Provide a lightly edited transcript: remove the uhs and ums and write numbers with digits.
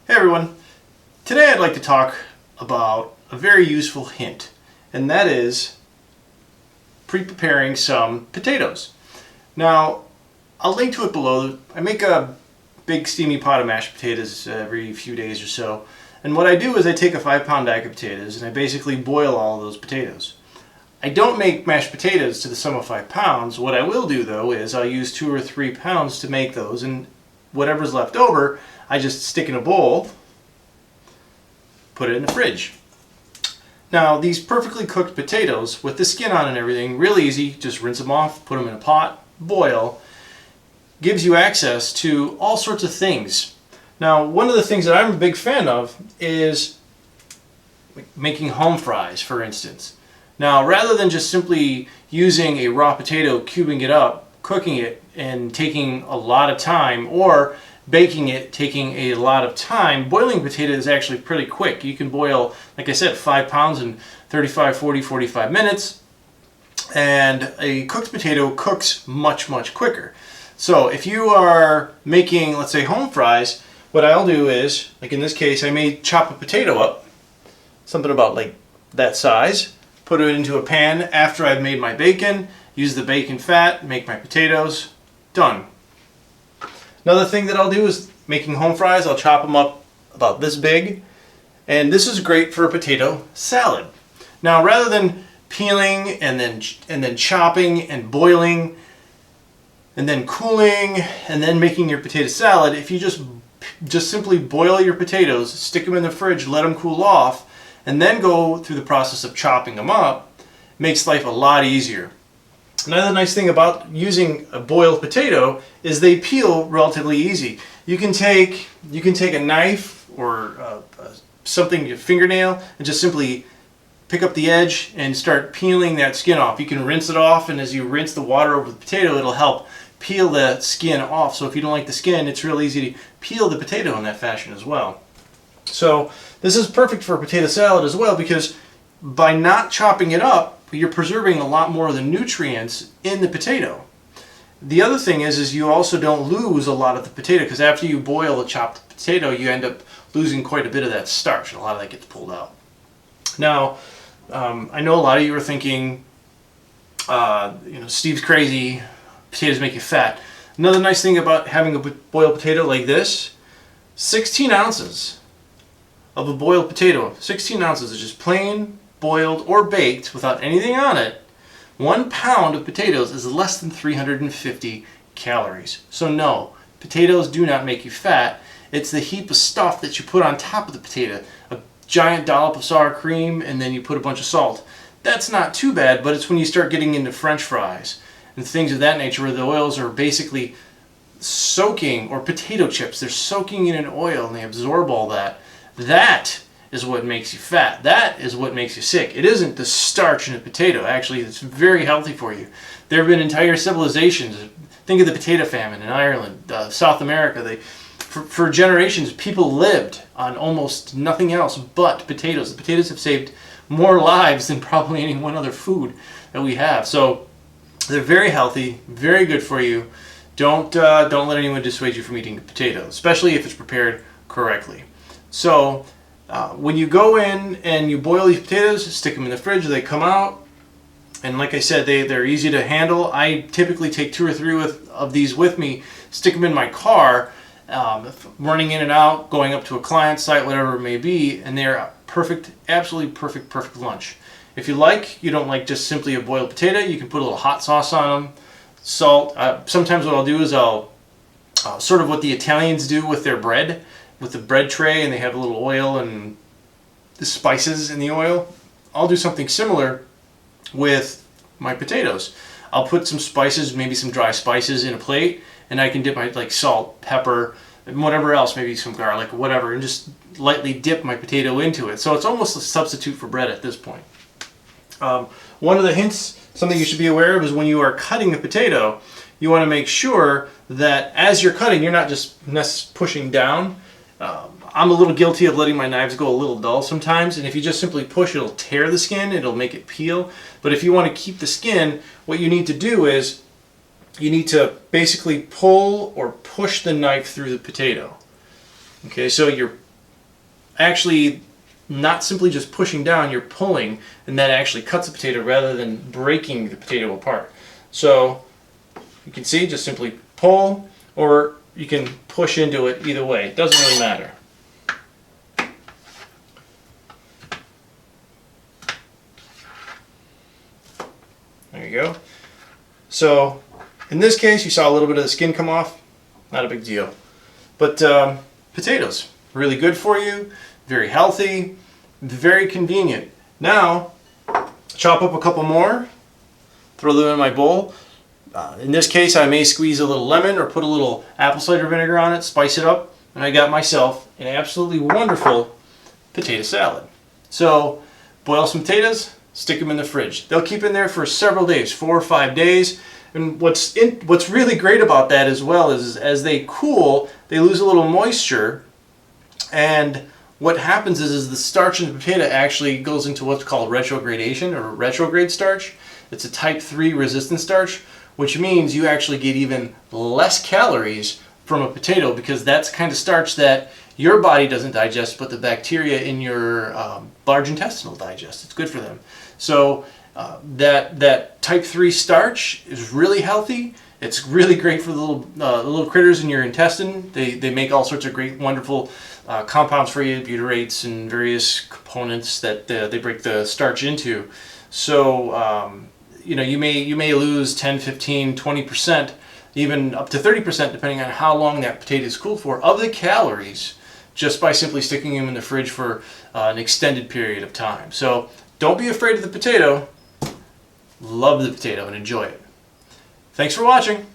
Hey everyone, today I'd like to talk about a very useful hint, and that is pre-preparing some potatoes. Now, I'll link to it below. I make a big steamy pot of mashed potatoes every few days or so, and what I do is I take a 5-pound bag of potatoes and I basically boil all of those potatoes. I don't make mashed potatoes to the sum of 5 pounds. What I will do though is I'll use 2 or 3 pounds to make those, and whatever's left over I just stick in a bowl, put it in the fridge. Now these perfectly cooked potatoes with the skin on and everything, real easy, just rinse them off, put them in a pot, boil, gives you access to all sorts of things. Now one of the things that I'm a big fan of is making home fries, for instance. Now rather than just simply using a raw potato, cubing it up, cooking it and taking a lot of time, or baking it taking a lot of time, boiling potato is actually pretty quick. You can boil, like I said, 5 pounds in 35, 40, 45 minutes, and a cooked potato cooks much quicker. So if you are making, let's say, home fries, what I'll do is, like in this case, I may chop a potato up, something about like that size, put it into a pan after I've made my bacon, use the bacon fat, make my potatoes, done. Another thing that I'll do is making home fries. I'll chop them up about this big, and this is great for a potato salad. Now rather than peeling and then chopping and boiling and then cooling and then making your potato salad, if you just simply boil your potatoes, stick them in the fridge, let them cool off, and then go through the process of chopping them up, makes life a lot easier. Another nice thing about using a boiled potato is they peel relatively easy. You can take a knife or something, your fingernail, and just simply pick up the edge and start peeling that skin off. You can rinse it off, and as you rinse the water over the potato, it'll help peel the skin off. So if you don't like the skin, it's real easy to peel the potato in that fashion as well. So this is perfect for a potato salad as well, because by not chopping it up, you're preserving a lot more of the nutrients in the potato. The other thing is you also don't lose a lot of the potato, because after you boil a chopped potato, you end up losing quite a bit of that starch, and a lot of that gets pulled out. Now, I know a lot of you are thinking, Steve's crazy, potatoes make you fat. Another nice thing about having a boiled potato like this, 16 ounces of a boiled potato, 16 ounces is just plain boiled or baked without anything on it. 1 pound of potatoes is less than 350 calories. So no, potatoes do not make you fat. It's the heap of stuff that you put on top of the potato. A giant dollop of sour cream, and then you put a bunch of salt. That's not too bad, but it's when you start getting into French fries and things of that nature where the oils are basically soaking, or potato chips, they're soaking in an oil and they absorb all that. That is what makes you fat. That is what makes you sick. It isn't the starch in a potato. Actually, it's very healthy for you. There have been entire civilizations. Think of the potato famine in Ireland, South America. For generations, people lived on almost nothing else but potatoes. The potatoes have saved more lives than probably any one other food that we have. So they're very healthy, very good for you. Don't let anyone dissuade you from eating a potato, especially if it's prepared correctly. So when you go in and you boil these potatoes, stick them in the fridge, they come out, and like I said, they're easy to handle. I typically take 2 or 3 of these with me, stick them in my car, running in and out, going up to a client site, whatever it may be, and they're perfect, absolutely perfect lunch. If you don't like just simply a boiled potato, you can put a little hot sauce on them, salt. Sometimes what I'll do is I'll sort of what the Italians do with their bread, with the bread tray, and they have a little oil and the spices in the oil. I'll do something similar with my potatoes. I'll put some spices, maybe some dry spices in a plate, and I can dip my salt, pepper, and whatever else, maybe some garlic, whatever, and just lightly dip my potato into it. So it's almost a substitute for bread at this point. One of the hints, something you should be aware of, is when you are cutting a potato, you want to make sure that as you're cutting, you're not just pushing down. I'm a little guilty of letting my knives go a little dull sometimes, and if you just simply push, it'll tear the skin, it'll make it peel. But if you want to keep the skin, what you need to do is you need to basically pull or push the knife through the potato. Okay, so you're actually not simply just pushing down, you're pulling, and that actually cuts the potato rather than breaking the potato apart. So you can see, just simply pull, or you can push into it. Either way, it doesn't really matter. There you go. So in this case, you saw a little bit of the skin come off. Not a big deal. But potatoes, really good for you, very healthy, very convenient. Now, chop up a couple more, throw them in my bowl. In this case, I may squeeze a little lemon or put a little apple cider vinegar on it, spice it up, and I got myself an absolutely wonderful potato salad. So, boil some potatoes, stick them in the fridge. They'll keep in there for several days, 4 or 5 days. And what's really great about that as well is as they cool, they lose a little moisture, and what happens is the starch in the potato actually goes into what's called retrogradation, or retrograde starch. It's a type 3 resistant starch, which means you actually get even less calories from a potato, because that's the kind of starch that your body doesn't digest, but the bacteria in your large intestine will digest. It's good for them. So that type 3 starch is really healthy. It's really great for the little critters in your intestine. They make all sorts of great, wonderful compounds for you, butyrates and various components that they break the starch into. So you know, you may lose 10, 15, 20%, even up to 30%, depending on how long that potato is cooled for, of the calories, just by simply sticking them in the fridge for an extended period of time. So don't be afraid of the potato. Love the potato and enjoy it. Thanks for watching.